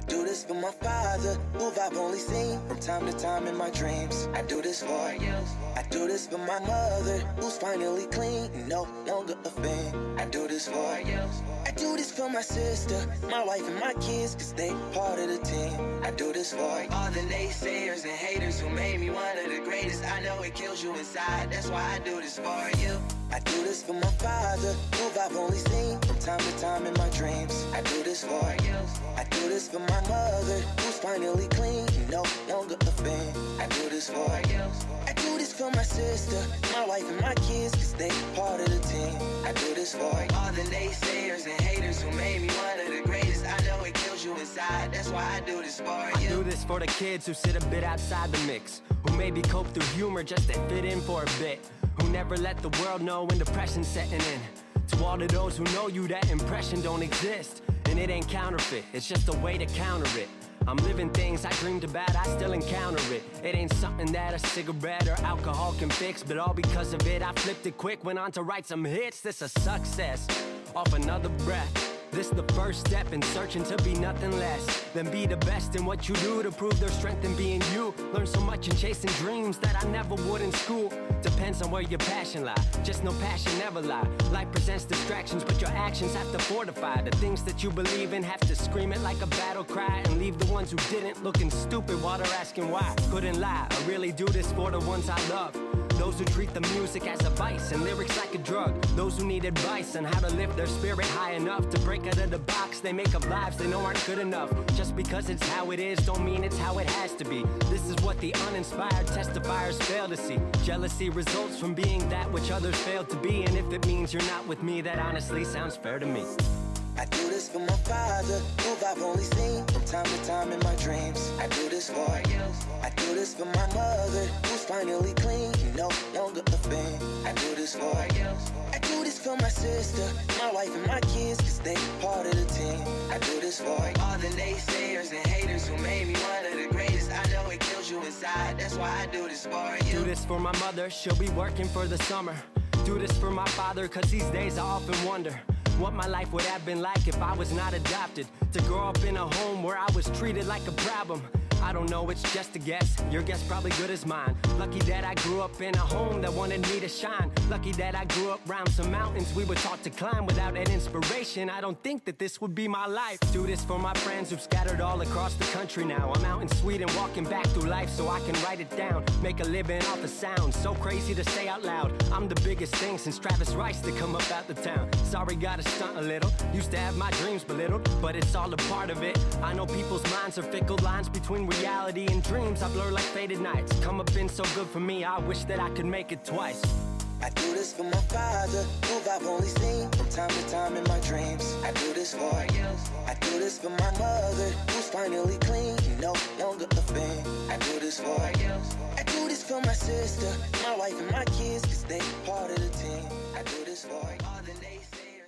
do this for my father, who I've only seen from time to time in my dreams. I do this for you. I do this for my mother, who's finally clean, no longer a fiend. I do this for you. I do this for my sister, my wife and my kids, cause they part of the team. I do this for all the naysayers and haters who made me one of the greatest. I know it kills you inside, that's why I do this for you. I do this for my father, who I've only seen from time to time in my dreams. I do this for you. I do this for my mother, who's finally clean, no longer a fiend. I do this for you. I do this for my sister, my wife and my kids, cause they part of the team. I do this for all the naysayers and haters who made me one of the greatest. I know it kills you inside, that's why I do this for you. I do this for the kids who sit a bit outside the mix, who maybe cope through humor just to fit in for a bit, who never let the world know when depression's setting in. To all of those who know you, that impression don't exist, and it ain't counterfeit, it's just a way to counter it. I'm living things I dreamed about, I still encounter it. It ain't something that a cigarette or alcohol can fix, but all because of it I flipped it quick, went on to write some hits. This a success, off another breath. This the first step in searching to be nothing less than be the best in what you do, to prove their strength in being you. Learn so much in chasing dreams that I never would in school. Depends on where your passion lie, just no passion never lie. Life presents distractions, but your actions have to fortify the things that you believe in. Have to scream it like a battle cry, and leave the ones who didn't looking stupid while they're asking why. Couldn't lie, I really do this for the ones I love, those who treat the music as a vice and lyrics like a drug. Those who need advice on how to lift their spirit high enough to break out of the box they make up lives they know aren't good enough. Just because it's how it is don't mean it's how it has to be. This is what the uninspired testifiers fail to see. Jealousy results from being that which others fail to be, and if it means you're not with me, that honestly sounds fair to me. I do this for my father, who I've only seen from time to time in my dreams. I do this for you. I do this for my mother, who's finally clean, no longer a fiend. I do this for you. I do this for my sister, my wife and my kids, cause they part of the team. I do this for all the naysayers and haters who made me one of the greatest. I know it kills you inside, that's why I do this for you. Do this for my mother, she'll be working for the summer. Do this for my father, cause these days I often wonder what my life would have been like if I was not adopted. To grow up in a home where I was treated like a problem. I don't know, it's just a guess. Your guess probably good as mine. Lucky that I grew up in a home that wanted me to shine. Lucky that I grew up around some mountains we were taught to climb. Without that inspiration, I don't think that this would be my life. Do this for my friends who've scattered all across the country now. I'm out in Sweden walking back through life so I can write it down. Make a living off the sound, so crazy to say out loud. I'm the biggest thing since Travis Rice to come up out the town. Sorry, gotta stunt a little. Used to have my dreams belittled, but it's all a part of it. I know people's minds are fickle, lines between reality and dreams I blur like faded nights. Come up been so good for me, I wish that I could make it twice. I do this for my father, who I've only seen from time to time in my dreams. I do this for you. I do this for my mother, who's finally clean, no longer a fiend. I do this for you. I do this for my sister, my wife and my kids, cause they part of the team. I do this for all the naysayers.